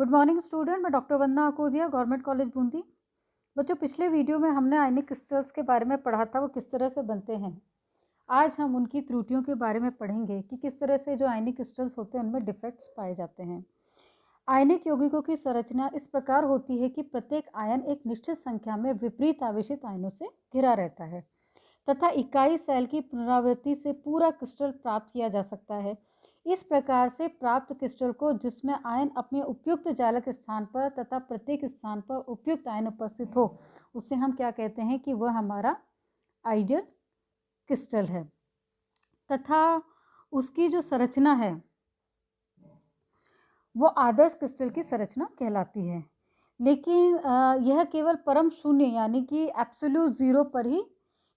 Good morning student, मैं doctor वंदना Akodiya, government college Bundi. बच्चों, पिछले वीडियो में हमने आयनिक क्रिस्टल्स के बारे में पढ़ा था, वो किस तरह से बनते हैं। आज हम उनकी त्रुटियों के बारे में पढ़ेंगे कि किस तरह से जो आयनिक क्रिस्टल्स होते हैं उनमें डिफेक्ट्स पाए जाते हैं। आयनिक यौगिकों की संरचना इस प्रकार होती है कि प्रत्येक आयन एक निश्चित संख्या में विपरीत आवेशित आयनों से घिरा रहता है तथा इकाई सेल की पुनरावृत्ति से पूरा क्रिस्टल प्राप्त किया जा सकता है। इस प्रकार से प्राप्त क्रिस्टल को, जिसमें आयन अपने उपयुक्त चालक स्थान पर तथा प्रत्येक स्थान पर उपयुक्त आयन उपस्थित हो, उसे हम क्या कहते हैं कि वह हमारा आइडियल क्रिस्टल है। तथा उसकी जो संरचना है वो आदर्श क्रिस्टल की संरचना कहलाती है। लेकिन यह केवल परम शून्य यानी कि एब्सोल्यूट ज़ीरो पर ही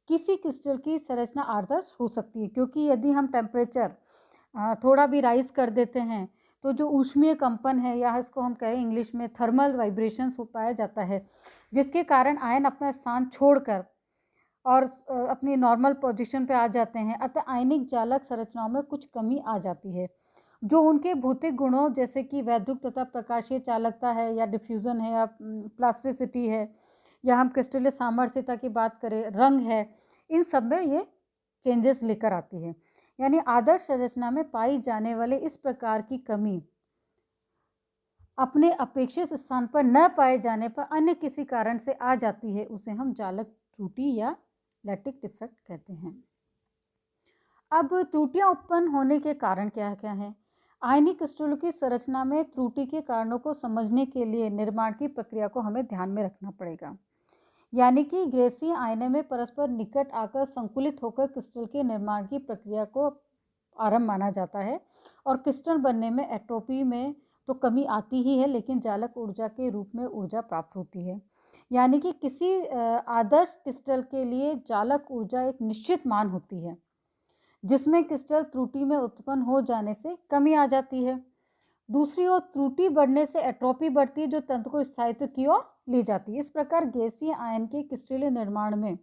किसी क्रिस्टल की संरचना आदर्श हो सकती है, क्योंकि यदि हम टेम्परेचर थोड़ा भी राइज कर देते हैं तो जो ऊष्मीय कंपन है, या इसको हम कहें इंग्लिश में थर्मल वाइब्रेशंस हो पाया जाता है, जिसके कारण आयन अपना स्थान छोड़कर और अपनी नॉर्मल पोजीशन पे आ जाते हैं। अतः आयनिक जालक संरचनाओं में कुछ कमी आ जाती है, जो उनके भौतिक गुणों जैसे कि वैद्युत तथा प्रकाशीय चालकता है, या डिफ्यूज़न है, या प्लास्टिसिटी है, या हम क्रिस्टलीय सामर्थ्यता की बात करें, रंग है, इन सब में ये चेंजेस लेकर आती है। यानी आदर्श संरचना में पाई जाने वाले इस प्रकार की कमी अपने अपेक्षित स्थान पर न पाए जाने पर अन्य किसी कारण से आ जाती है, उसे हम जालक त्रुटि या लैटिक डिफेक्ट कहते हैं। अब त्रुटियां उत्पन्न होने के कारण क्या क्या हैं? आयनिक क्रिस्टलों की संरचना में त्रुटि के कारणों को समझने के लिए निर्माण की प्रक्रिया को हमें ध्यान में रखना पड़ेगा। यानी कि गैसीय आयनों में परस्पर निकट आकर संकुलित होकर क्रिस्टल के निर्माण की प्रक्रिया को आरंभ माना जाता है। और क्रिस्टल बनने में एट्रोपी में तो कमी आती ही है, लेकिन जालक ऊर्जा के रूप में ऊर्जा प्राप्त होती है। यानी कि किसी आदर्श क्रिस्टल के लिए जालक ऊर्जा एक निश्चित मान होती है, जिसमें क्रिस्टल त्रुटि में उत्पन्न हो जाने से कमी आ जाती है। दूसरी ओर त्रुटि बढ़ने से एट्रोपी बढ़ती है, जो तंत्र को स्थायित्व की ओर ले जाती है। इस प्रकार गैसीय आयन के क्रिस्टलीय निर्माण में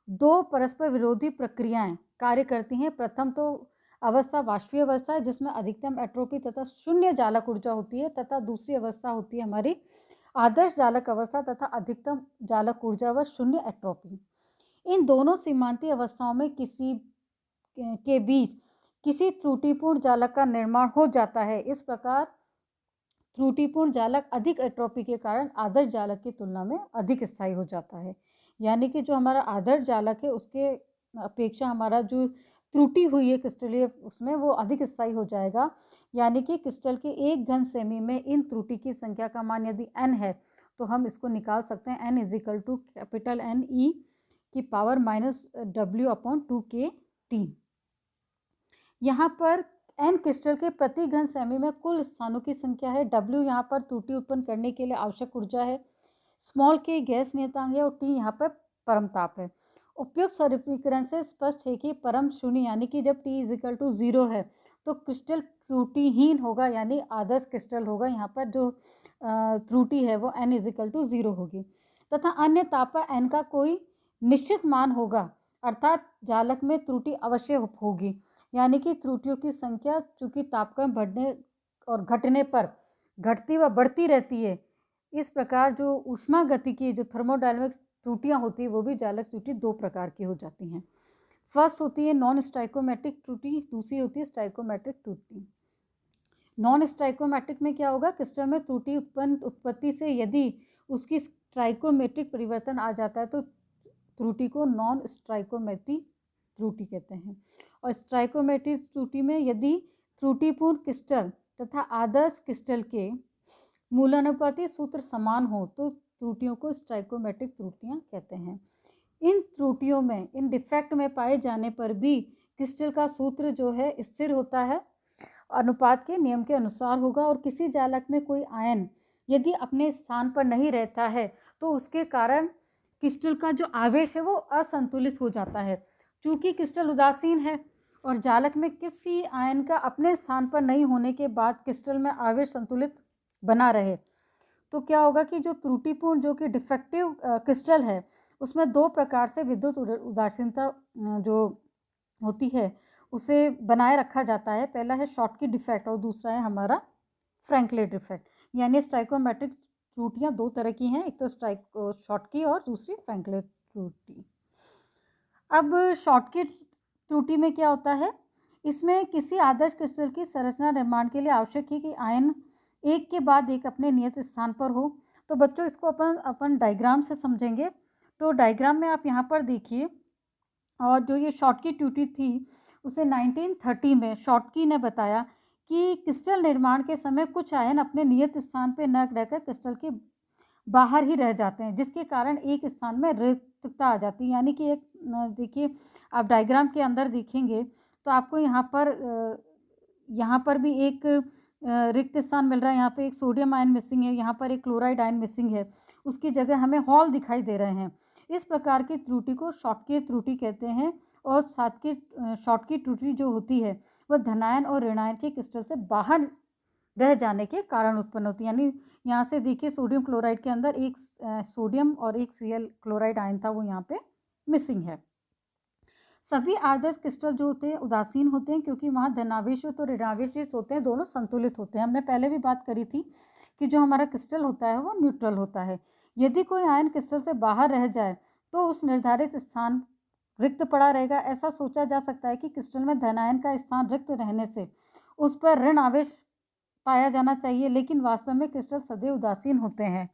दो परस्पर विरोधी प्रक्रियाएं कार्य करती हैं। प्रथम तो अवस्था वाष्पीय अवस्था है, जिसमें अधिकतम एट्रोपी तथा शून्य जालक ऊर्जा होती है, तथा दूसरी अवस्था होती है हमारी आदर्श जालक अवस्था तथा अधिकतम जालक ऊर्जा व शून्य एट्रोपी। इन दोनों सीमांतीय अवस्थाओं में किसी के बीच किसी त्रुटिपूर्ण जालक का निर्माण हो जाता है। इस प्रकार त्रुटिपूर्ण जालक अधिक एट्रोपी के कारण आदर्श जालक की तुलना में अधिक स्थायी हो जाता है। यानी कि जो हमारा आदर्श जालक है उसके अपेक्षा हमारा जो त्रुटि हुई है क्रिस्टलीय, उसमें वो अधिक स्थायी हो जाएगा। यानी कि क्रिस्टल के एक घन सेमी में इन त्रुटि की संख्या का मान यदि n है तो हम इसको निकाल सकते हैं, n is equal to capital N E की पावर -W/2K/T। यहाँ पर n क्रिस्टल के प्रति घन सेमी में कुल स्थानों की संख्या है। W यहाँ पर त्रुटि उत्पन्न करने के लिए आवश्यक ऊर्जा है, स्मॉल k गैस नियतांक है, और T यहाँ पर परमताप है। उपयुक्त सरलीकरण से स्पष्ट है कि परम शून्य यानी कि जब T इज इक्वल टू 0 है तो क्रिस्टल त्रुटिहीन होगा, यानी आदर्श क्रिस्टल होगा। यहाँ पर जो त्रुटि है वो n इज इक्वल टू 0 होगी, तथा अन्य ताप पर n का कोई निश्चित मान होगा, अर्थात जालक में त्रुटि अवश्य होगी। यानी कि त्रुटियों की संख्या चूंकि तापक्रम बढ़ने और घटने पर घटती व बढ़ती रहती है, इस प्रकार जो ऊष्मा गतिकी जो थर्मोडायनामिक त्रुटियां होती है वो भी जालक त्रुटि दो प्रकार की हो जाती हैं। फर्स्ट होती है नॉन स्टाइकोमेट्रिक त्रुटि, दूसरी होती है स्टाइकोमेट्रिक त्रुटि। नॉन स्टाइकोमेट्रिक में क्या होगा? क्रिस्टल में त्रुटि उत्पत्ति से यदि उसकी स्टाइकोमेट्रिक परिवर्तन आ जाता है तो त्रुटि को नॉन स्टाइकोमेट्रिक त्रुटि कहते हैं। और स्टाइकोमेट्रिक त्रुटि में यदि त्रुटिपूर्ण क्रिस्टल तथा आदर्श क्रिस्टल के मूलानुपाती सूत्र समान हो तो त्रुटियों को स्टाइकोमेट्रिक त्रुटियां कहते हैं। इन त्रुटियों में, इन डिफेक्ट में पाए जाने पर भी क्रिस्टल का सूत्र जो है स्थिर होता है, अनुपात के नियम के अनुसार होगा। और किसी जालक में कोई आयन यदि अपने स्थान पर नहीं रहता है तो उसके कारण क्रिस्टल का जो आवेश है वो असंतुलित हो जाता है। चूंकि क्रिस्टल उदासीन है और जालक में किसी आयन का अपने स्थान पर नहीं होने के बाद क्रिस्टल में आवेश संतुलित बना रहे, तो क्या होगा कि जो त्रुटिपूर्ण जो कि डिफेक्टिव क्रिस्टल है उसमें दो प्रकार से विद्युत उदासीनता जो होती है उसे बनाए रखा जाता है। पहला है शॉटकी डिफेक्ट और दूसरा है हमारा फ्रैंकलिन डिफेक्ट, यानी स्टाइकोमेट्रिक त्रुटियां दो तरह की हैं, एक तो शॉटकी और दूसरी फ्रैंकलिन त्रुटि। अब शॉटकी त्रुटि में क्या होता है, इसमें किसी आदर्श क्रिस्टल की संरचना निर्माण के लिए आवश्यक है कि आयन एक के बाद एक अपने नियत स्थान पर हो। तो बच्चों इसको अपन डायग्राम से समझेंगे। तो डायग्राम में आप यहाँ पर देखिए, और जो ये शॉटकी त्रुटि थी उसे 1930 में शॉटकी ने बताया कि क्रिस्टल निर्माण के समय कुछ आयन अपने नियत स्थान पर न रहकर क्रिस्टल के बाहर ही रह जाते हैं, जिसके कारण एक स्थान में रिक्तता आ जाती है। यानी कि एक देखिए, आप डायग्राम के अंदर देखेंगे तो आपको यहाँ पर भी एक रिक्त स्थान मिल रहा है। यहाँ पे एक सोडियम आयन मिसिंग है, यहाँ पर एक क्लोराइड आयन मिसिंग है, उसकी जगह हमें हॉल दिखाई दे रहे हैं। इस प्रकार की त्रुटि को शॉटकी त्रुटि कहते हैं। और साथ की शॉटकी त्रुटि जो होती है वह धनायन और ऋणायन के क्रिस्टल से बाहर रह जाने के कारण उत्पन्न होती है। यानी यहाँ से देखिए, सोडियम क्लोराइड के अंदर एक सोडियम और एक Cl क्लोराइड आयन था, वो यहाँ पे मिसिंग है। सभी आदर्श क्रिस्टल जो होते हैं उदासीन होते हैं, क्योंकि वहाँ धनावेश और ऋणावेश होते हैं, दोनों संतुलित होते हैं। हमने पहले भी बात करी थी कि जो हमारा क्रिस्टल होता है वो न्यूट्रल होता है। यदि कोई आयन क्रिस्टल से बाहर रह जाए तो उस निर्धारित स्थान रिक्त पड़ा रहेगा। ऐसा सोचा जा सकता है कि क्रिस्टल में धनायन का स्थान रिक्त रहने से उस पर ऋण आवेश पाया जाना चाहिए, लेकिन वास्तव में क्रिस्टल सदैव उदासीन होते हैं।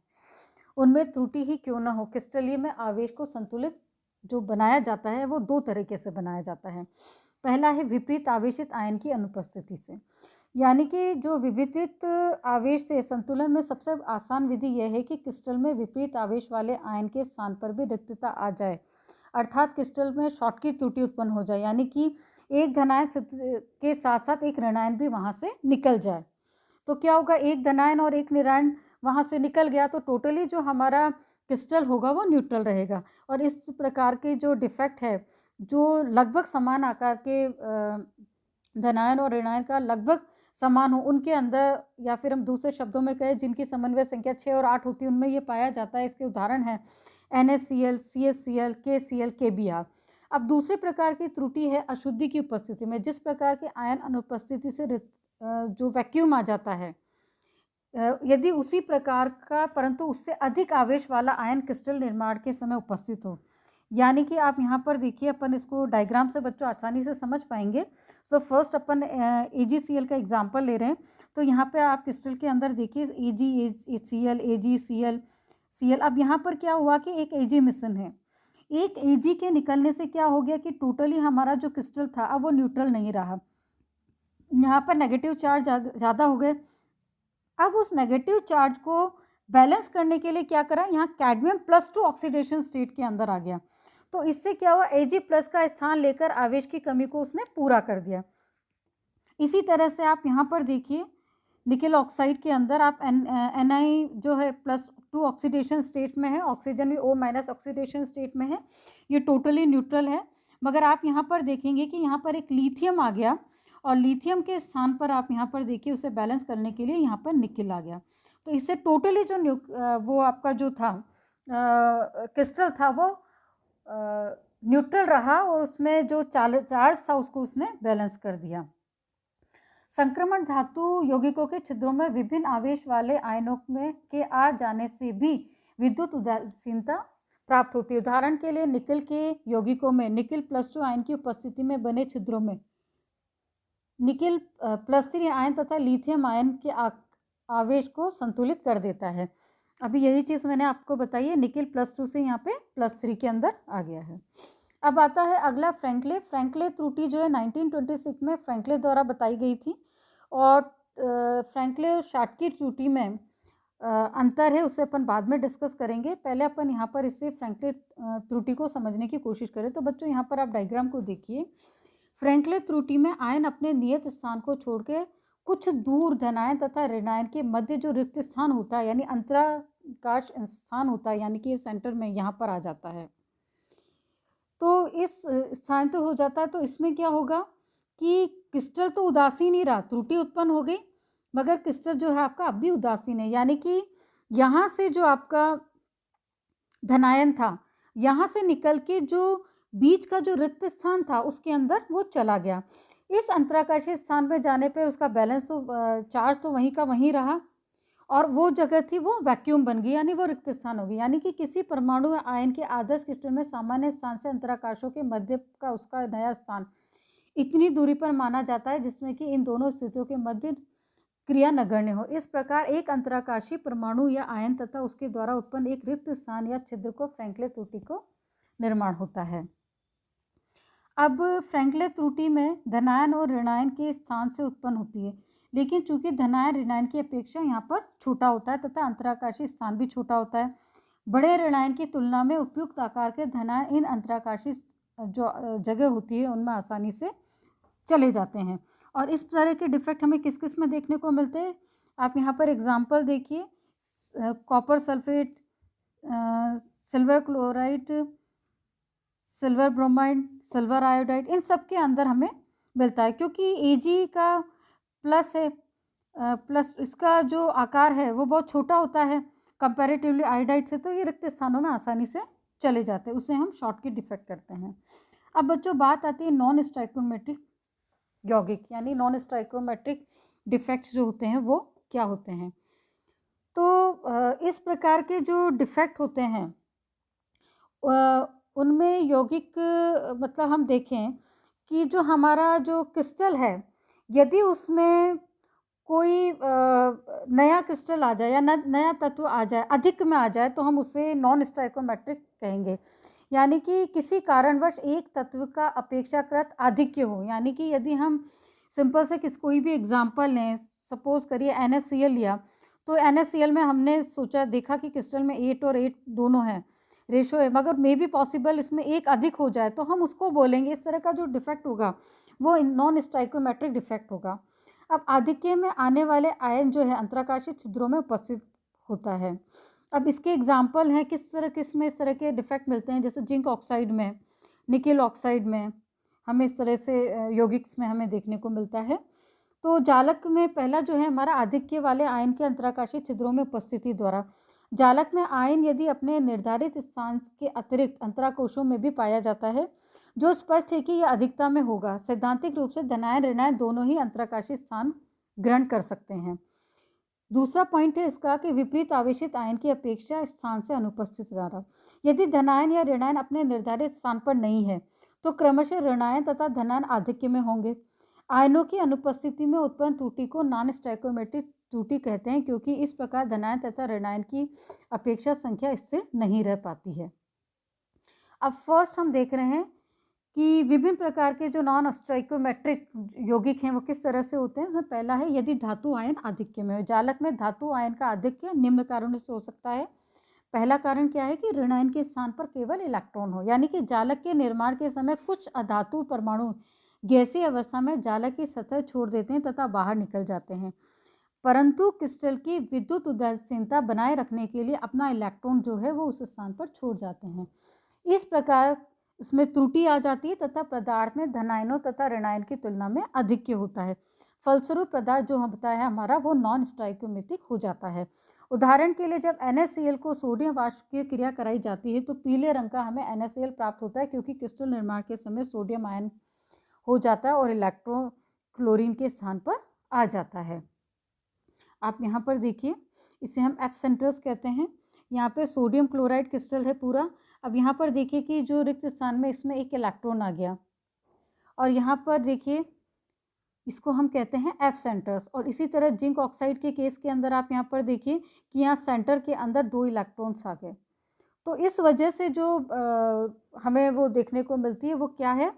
उनमें त्रुटि ही क्यों न हो, क्रिस्टलीय में आवेश को संतुलित जो बनाया जाता है वो दो तरीके से बनाया जाता है। पहला है विपरीत आवेशित आयन की अनुपस्थिति से, यानी कि जो विपरीत आवेश से संतुलन में सबसे आसान विधि यह है कि क्रिस्टल में विपरीत आवेश वाले आयन के स्थान पर भी रिक्तता आ जाए, अर्थात क्रिस्टल में शॉटकी त्रुटि उत्पन्न हो जाए, यानी कि एक धनायन के साथ साथ एक ऋणायन भी वहाँ से निकल जाए। तो क्या होगा, एक धनायन और एक ऋणायन वहाँ से निकल गया तो टोटली जो हमारा क्रिस्टल होगा वो न्यूट्रल रहेगा। और इस प्रकार के जो डिफेक्ट है, जो लगभग समान आकार के धनायन और ऋणायन का लगभग समान हो उनके अंदर, या फिर हम दूसरे शब्दों में कहें जिनकी समन्वय संख्या 6 और 8 होती है, उनमें ये पाया जाता है। इसके उदाहरण है NaCl, CaCl, KCl, KBr। अब दूसरे प्रकार की त्रुटि है अशुद्धि की उपस्थिति में, जिस प्रकार के आयन अनुपस्थिति से जो वैक्यूम आ जाता है, यदि उसी प्रकार का परंतु उससे अधिक आवेश वाला आयन क्रिस्टल निर्माण के समय उपस्थित हो। यानी कि आप यहाँ पर देखिए, अपन इसको डायग्राम से बच्चों आसानी से समझ पाएंगे। सो फर्स्ट अपन AgCl का एग्जांपल ले रहे हैं। तो यहाँ पे आप क्रिस्टल के अंदर देखिए AgCl, AgCl, Cl। अब यहाँ पर क्या हुआ कि एक Ag मिशन है। एक Ag के निकलने से क्या हो गया कि टोटली हमारा जो क्रिस्टल था अब वो न्यूट्रल नहीं रहा, यहाँ पर नेगेटिव चार्ज ज़्यादा हो गए। अब उस नेगेटिव चार्ज को बैलेंस करने के लिए क्या करा, यहाँ कैडमियम +2 ऑक्सीडेशन स्टेट के अंदर आ गया। तो इससे क्या हुआ, Ag+ का स्थान लेकर आवेश की कमी को उसने पूरा कर दिया। इसी तरह से आप यहाँ पर देखिए, निकेल ऑक्साइड के अंदर आप Ni जो है +2 ऑक्सीडेशन स्टेट में है, ऑक्सीजन भी O- ऑक्सीडेशन स्टेट में है, ये टोटली न्यूट्रल है। मगर आप यहाँ पर देखेंगे कि यहाँ पर एक लिथियम आ गया, और लिथियम के स्थान पर आप यहाँ पर देखिए उसे बैलेंस करने के लिए यहाँ पर निकेल आ गया। तो इससे टोटली जो वो आपका जो था क्रिस्टल था वो न्यूट्रल रहा, और उसमें जो चार्ज था उसको उसने बैलेंस कर दिया। संक्रमण धातु यौगिकों के छिद्रों में विभिन्न आवेश वाले आयनों में के आ जाने से भी विद्युत उदासीनता प्राप्त होती है। उदाहरण के लिए निकेल के यौगिकों में निकेल +2 आयन की उपस्थिति में बने छिद्रों में निकेल +3 आयन तथा लिथियम आयन के आवेश को संतुलित कर देता है। अभी यही चीज़ मैंने आपको बताई है, निकेल +2 से यहाँ पे +3 के अंदर आ गया है। अब आता है अगला फ्रैंकले त्रुटि जो है 1926 में फ्रैंकले द्वारा बताई गई थी। और फ्रैंकले और शॉटकी त्रुटि में अंतर है, उससे अपन बाद में डिस्कस करेंगे। पहले अपन यहाँ पर इसे फ्रैंकले त्रुटि को समझने की कोशिश करें। तो बच्चों यहाँ पर आप डायग्राम को देखिए, फ्रैंकले त्रुटि में आयन अपने नियत स्थान को छोड़ के कुछ दूर धनायन तथा ऋणायन के मध्य जो रिक्त स्थान होता है, यानी अंतराकाश स्थान होता है, यानी कि सेंटर में यहाँ पर आ जाता है। तो इस स्थान तो हो जाता है, तो इसमें क्या होगा कि क्रिस्टल तो उदासीन ही रहा, त्रुटि उत्पन्न हो गई, मगर क्रिस्टल जो है आपका अब भी उदासीन है। यानी कि यहाँ से जो आपका धनायन था, यहाँ से निकल के जो बीच का जो रिक्त स्थान था उसके अंदर वो चला गया। इस अंतराकाशीय स्थान पे जाने पे उसका बैलेंस तो चार्ज तो वहीं का वहीं रहा और वो जगह थी वो वैक्यूम बन गई, यानी वो रिक्त स्थान हो गई। यानी कि किसी परमाणु या आयन के आदर्श क्रिस्टल में सामान्य स्थान से अंतराकाशों के मध्य का उसका नया स्थान इतनी दूरी पर माना जाता है जिसमें कि इन दोनों स्थितियों के मध्य क्रिया नगण्य हो। इस प्रकार एक अंतराकाशी परमाणु या आयन तथा उसके द्वारा उत्पन्न एक रिक्त स्थान या छिद्र को फ्रैंकलिन त्रुटि को निर्माण होता है। अब फ्रैंकलिन त्रुटि में धनायन और ऋणायन के स्थान से उत्पन्न होती है, लेकिन चूंकि धनायन ऋणायन की अपेक्षा यहाँ पर छोटा होता है तथा अंतराकाशी स्थान भी छोटा होता है, बड़े ऋणायन की तुलना में उपयुक्त आकार के धनायन इन अंतराकाशी जो जगह होती है उनमें आसानी से चले जाते हैं। और इस तरह के डिफेक्ट हमें किस किस में देखने को मिलते हैं, आप यहाँ पर एग्जाम्पल देखिए, copper sulphate, silver chloride, silver bromide, silver iodide, इन सब के अंदर हमें मिलता है। क्योंकि Ag का प्लस है, प्लस इसका जो आकार है वो बहुत छोटा होता है कंपैरेटिवली आयोडाइड से, तो ये रिक्त स्थानों में आसानी से चले जाते हैं, उसे हम शॉर्ट की डिफेक्ट करते हैं। अब बच्चों बात आती है नॉन स्टाइकोमेट्रिक यौगिक, यानी नॉन स्टाइकोमेट्रिक डिफेक्ट्स जो होते हैं वो क्या होते हैं। तो इस प्रकार के जो डिफेक्ट होते हैं उनमें यौगिक मतलब हम देखें कि जो हमारा जो क्रिस्टल है, यदि उसमें कोई नया क्रिस्टल आ जाए या नया तत्व आ जाए, अधिक में आ जाए, तो हम उसे नॉन स्टाइकोमेट्रिक कहेंगे। यानी कि किसी कारणवश एक तत्व का अपेक्षाकृत आधिक्य हो, यानी कि यदि हम सिंपल से कोई भी एग्जाम्पल लें, सपोज करिए NaCl लिया, तो NaCl में हमने सोचा देखा कि क्रिस्टल में 8 और 8 दोनों हैं, रेशो है, मगर मे बी पॉसिबल इसमें एक अधिक हो जाए, तो हम उसको बोलेंगे, इस तरह का जो डिफेक्ट होगा वो नॉन स्टाइकोमेट्रिक डिफेक्ट होगा। अब आधिक्य में आने वाले आयन जो है अंतराकाशीय छिद्रों में उपस्थित होता है। अब इसके एग्जाम्पल हैं किस में इस तरह के डिफेक्ट मिलते हैं, जैसे जिंक ऑक्साइड में, निकेल ऑक्साइड में, हमें इस तरह से यौगिक्स में हमें देखने को मिलता है। तो जालक में पहला जो है हमारा आधिक्य वाले आयन के अंतराकाशीय छिद्रों में उपस्थिति द्वारा, जालक में आयन यदि अपने निर्धारित स्थान के अतिरिक्त अंतराकोशों में भी पाया जाता है, जो स्पष्ट है कि यह अधिकता में होगा, सैद्धांतिक रूप से धनायन ऋणायन दोनों ही अंतराकाशीय स्थान ग्रहण कर सकते हैं। दूसरा पॉइंट है इसका कि विपरीत आवेशित आयन की अपेक्षा स्थान से अनुपस्थित रहा, यदि धनायन या ऋणायन अपने निर्धारित स्थान पर नहीं है तो क्रमशः ऋणायन तथा धनायन आधिक्य में होंगे। आयनों की अनुपस्थिति में उत्पन्न त्रुटि को नॉन स्टाइकोमेट्रिक त्रुटि कहते हैं, क्योंकि इस प्रकार धनायन तथा ऋणायन की अपेक्षा संख्या स्थिर नहीं रह पाती है। अब फर्स्ट हम देख रहे हैं कि विभिन्न प्रकार के जो नॉन स्टाइकोमेट्रिक यौगिक हैं वो किस तरह से होते हैं। इसमें पहला है यदि धातु आयन आधिक्य में हो। जालक में धातु आयन का आधिक्य निम्न कारणों से हो सकता है। पहला कारण क्या है कि ऋणायन के स्थान पर केवल इलेक्ट्रॉन हो, यानी कि जालक के निर्माण के समय कुछ अधातु परमाणु गैसीय अवस्था में जालक की सतह छोड़ देते हैं तथा बाहर निकल जाते हैं, परंतु क्रिस्टल की विद्युत उदासीनता बनाए रखने के लिए अपना इलेक्ट्रॉन जो है वो उस स्थान पर छोड़ जाते हैं। इस प्रकार इसमें त्रुटि आ जाती है तथा पदार्थ में धनायनों तथा ऋणायन की तुलना में आधिक्य होता है। फलस्वरूप पदार्थ जो होता है हमारा वो नॉन स्टाइकोमेट्रिक हो जाता है। उदाहरण के लिए जब NaCl को सोडियम वाष्प की क्रिया कराई जाती है तो पीले रंग का हमें NaCl प्राप्त होता है, क्योंकि क्रिस्टल निर्माण के समय सोडियम आयन हो जाता है और इलेक्ट्रॉन क्लोरीन के स्थान पर आ जाता है। आप यहाँ पर देखिए, इसे हम एब्सेंटर्स कहते हैं। यहाँ पे सोडियम क्लोराइड क्रिस्टल है पूरा। अब यहाँ पर देखिए कि जो रिक्त स्थान में इसमें एक इलेक्ट्रॉन आ गया, और यहाँ पर देखिए इसको हम कहते हैं एफ सेंटर्स। और इसी तरह जिंक ऑक्साइड के केस के अंदर आप यहाँ पर देखिए कि यहाँ सेंटर के अंदर 2 इलेक्ट्रॉन्स आ गए। तो इस वजह से जो हमें वो देखने को मिलती है वो क्या है,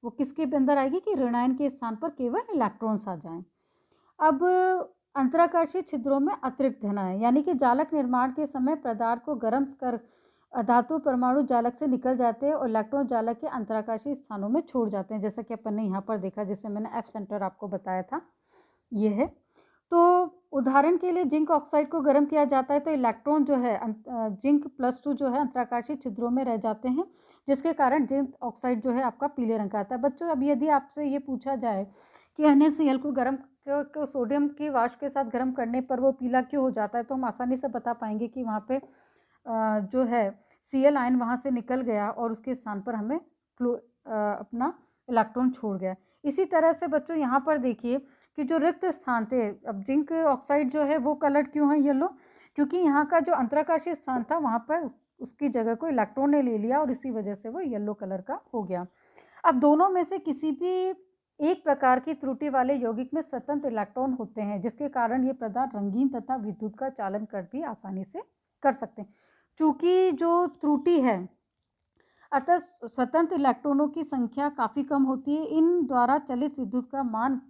वो किसके अंदर आएगी कि ऋणायन के स्थान पर केवल इलेक्ट्रॉन्स आ जाएं। अब अंतराकाशीय छिद्रों में अतिरिक्त धनायन, यानी कि जालक निर्माण के समय पदार्थ को गर्म कर धातु परमाणु जालक से निकल जाते हैं और इलेक्ट्रॉन जालक के अंतराकाशीय स्थानों में छोड़ जाते हैं, जैसा कि अपन ने यहाँ पर देखा, जिसे मैंने एफ सेंटर आपको बताया था, ये है। तो उदाहरण के लिए जिंक ऑक्साइड को गर्म किया जाता है तो इलेक्ट्रॉन जो है जिंक +2 जो है अंतराकाशीय छिद्रों में रह जाते हैं, जिसके कारण जिंक ऑक्साइड जो है आपका पीले रंग का आता है। बच्चों अब यदि आपसे ये पूछा जाए कि NaCl को गर्म सोडियम की वाष्प के साथ गर्म करने पर वो पीला क्यों हो जाता है, तो हम आसानी से बता पाएंगे कि वहाँ पे जो है Cl आयन वहाँ से निकल गया और उसके स्थान पर हमें अपना इलेक्ट्रॉन छोड़ गया। इसी तरह से बच्चों यहाँ पर देखिए कि जो रिक्त स्थान थे, अब जिंक ऑक्साइड जो है वो कलर्ड क्यों है येलो, क्योंकि यहाँ का जो अंतराकाशीय स्थान था वहाँ पर उसकी जगह को इलेक्ट्रॉन ने ले लिया और इसी वजह से वो येलो कलर का हो गया। अब दोनों में से किसी भी एक प्रकार की त्रुटि वाले यौगिक में स्वतंत्र इलेक्ट्रॉन होते हैं, जिसके कारण ये पदार्थ रंगीन तथा विद्युत का चालन कर भी आसानी से कर सकते हैं। चूंकि जो त्रुटि है अतः स्वतंत्र इलेक्ट्रॉनों की संख्या काफ़ी कम होती है। इन द्वारा चलित विद्युत का मान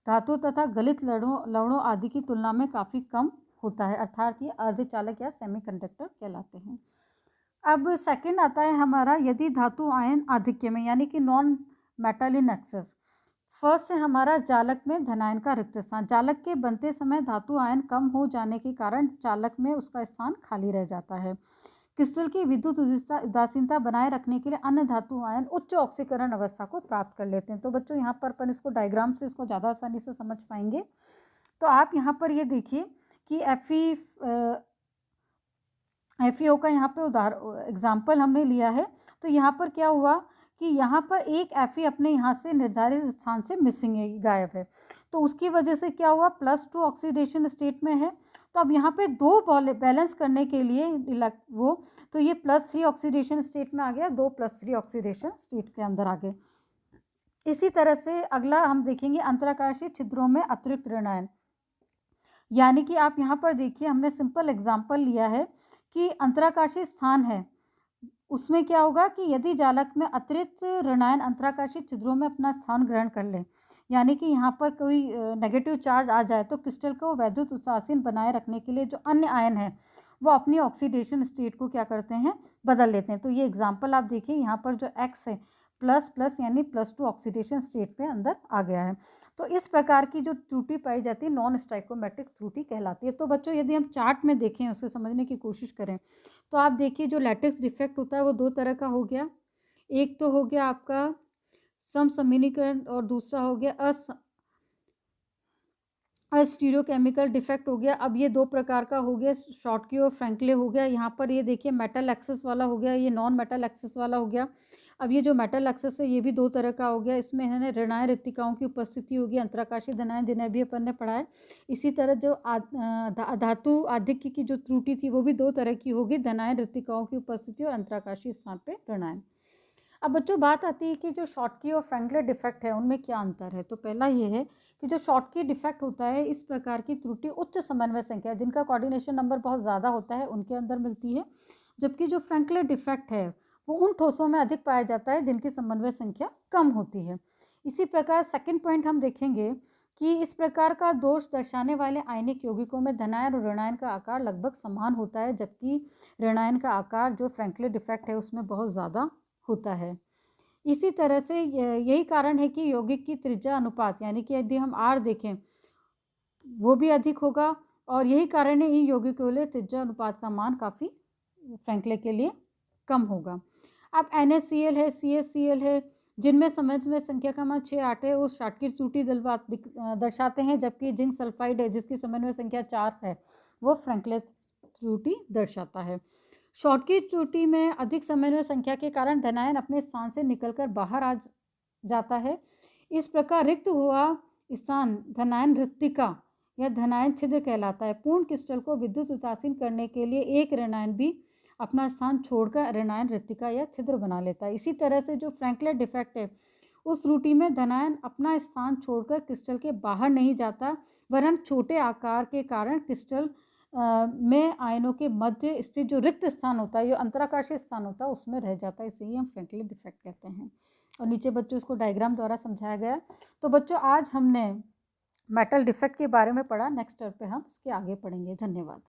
धातु तथा गलित लवणों आदि की तुलना में काफ़ी कम होता है, अर्थात ये अर्धचालक या सेमीकंडक्टर कहलाते हैं। अब सेकंड आता है हमारा यदि धातु आयन आधिक्य में, यानी कि non metal in excess. First है हमारा जालक में धनायन का रिक्त स्थान। जालक के बनते समय धातु आयन कम हो जाने के कारण चालक में उसका स्थान खाली रह जाता है। क्रिस्टल की विद्युत उदासीनता बनाए रखने के लिए अन्य धातु आयन उच्च ऑक्सीकरण अवस्था को प्राप्त कर लेते हैं। तो बच्चों यहाँ पर अपन इसको डायग्राम से इसको ज़्यादा आसानी से समझ पाएंगे। तो आप यहाँ पर ये देखिए कि FeO का यहाँ पे एग्जाम्पल हमने लिया है। तो यहाँ पर क्या हुआ कि यहाँ पर एक Fe अपने यहाँ से निर्धारित स्थान से मिसिंग है, गायब है। तो उसकी वजह से क्या हुआ, +2 ऑक्सीडेशन स्टेट में है। तो अब यहाँ पे दो बैलेंस करने के लिए वो, तो ये +3 ऑक्सीडेशन स्टेट में आ गया, 2 +3 ऑक्सीडेशन स्टेट के अंदर आ गए। इसी तरह से अगला हम देखेंगे अंतराकाशीय छिद्रों में अतिरिक्त ऋणायन। यानी कि आप यहाँ पर देखिए हमने सिंपल एग्जाम्पल लिया है कि अंतराकाशीय स्थान है, उसमें क्या होगा कि यदि जालक में अतिरिक्त ऋणायन अंतराकाशीय छिद्रों में अपना स्थान ग्रहण कर ले, यानी कि यहाँ पर कोई नेगेटिव चार्ज आ जाए, तो क्रिस्टल को वैद्युत उदासीन बनाए रखने के लिए जो अन्य आयन है वो अपनी ऑक्सीडेशन स्टेट को क्या करते हैं, बदल लेते हैं। तो ये एग्जाम्पल आप देखिए यहाँ पर जो X है ++ यानी +2 ऑक्सीडेशन स्टेट में अंदर आ गया है। तो इस प्रकार की जो त्रुटि पाई जाती है नॉन स्टाइकोमेट्रिक त्रुटि कहलाती है। तो बच्चों यदि हम चार्ट में देखें, उसे समझने की कोशिश करें, तो आप देखिए जो लैटिक्स डिफेक्ट होता है वो दो तरह का हो गया। एक तो हो गया आपका समसमीनीकरण और दूसरा हो गया अस्टीरियोकेमिकल डिफेक्ट हो गया। अब ये दो प्रकार का हो गया, शॉर्टकी और फ्रैंकले हो गया। यहाँ पर ये देखिए मेटल एक्सेस वाला हो गया, ये नॉन मेटल एक्सेस वाला हो गया। अब ये जो मेटल एक्सेस है ये भी दो तरह का हो गया, इसमें है ना ऋणायन रिक्तिकाओं की उपस्थिति होगी, अंतराकाशीय धनायन जिन्हें भी अपन ने पढ़ा है। इसी तरह जो धातु आधिक्य की जो त्रुटि थी वो भी दो तरह की होगी, धनायन रिक्तिकाओं की उपस्थिति और अंतराकाशीय स्थान पे ऋणायन। अब बच्चों बात आती है कि जो शॉर्टकी और फ्रैंकले डिफेक्ट है उनमें क्या अंतर है। तो पहला ये है कि जो शॉर्टकी डिफेक्ट होता है, इस प्रकार की त्रुटि उच्च समन्वय संख्या जिनका कोऑर्डिनेशन नंबर बहुत ज़्यादा होता है उनके अंदर मिलती है, जबकि जो फ्रैंकले डिफेक्ट है वो उन ठोसों में अधिक पाया जाता है जिनकी समन्वय संख्या कम होती है। इसी प्रकार सेकंड पॉइंट हम देखेंगे कि इस प्रकार का दोष दर्शाने वाले आयनिक यौगिकों में धनायन और ऋणायन का आकार लगभग समान होता है, जबकि ऋणायन का आकार जो फ्रैंकले डिफेक्ट है उसमें बहुत ज़्यादा होता है। इसी तरह से यही कारण है कि यौगिक की त्रिज्या अनुपात, यानी कि यदि हम R देखें वो भी अधिक होगा, और यही कारण है इन यौगिकों के लिए त्रिज्या अनुपात का मान काफ़ी फ्रैंकले के लिए कम होगा। अब NaCl है, CaCl है, जिनमें समन्वय संख्या का मान 6, 8 है, वो शॉर्टकी त्रुटि दर्शाते हैं, जबकि जिंक सल्फाइड है जिसकी समन्वय संख्या 4 है वो फ्रैंकले त्रुटि दर्शाता है। शॉर्टकी त्रुटि में अधिक समन्वय संख्या के कारण धनायन अपने स्थान से निकलकर बाहर आ जाता है। इस प्रकार रिक्त हुआ स्थान धनायन रिक्तिका या धनायन छिद्र कहलाता है। पूर्ण क्रिस्टल को विद्युत उदासीन करने के लिए एक ऋणायन भी अपना स्थान छोड़कर ऋणायन रिक्तिका या छिद्र बना लेता है। इसी तरह से जो फ्रैंकले डिफेक्ट है उस त्रुटि में धनायन अपना स्थान छोड़कर क्रिस्टल के बाहर नहीं जाता, वरन छोटे आकार के कारण क्रिस्टल में आयनों के मध्य स्थित जो रिक्त स्थान होता है, जो अंतराकाशीय स्थान होता है, उसमें रह जाता है, इसे ही हम फ्रैंकले डिफेक्ट कहते हैं। और नीचे बच्चों इसको डायग्राम द्वारा समझाया गया। तो बच्चों आज हमने मेटल डिफेक्ट के बारे में पढ़ा, नेक्स्ट स्टेप पे हम इसके आगे पढ़ेंगे। धन्यवाद।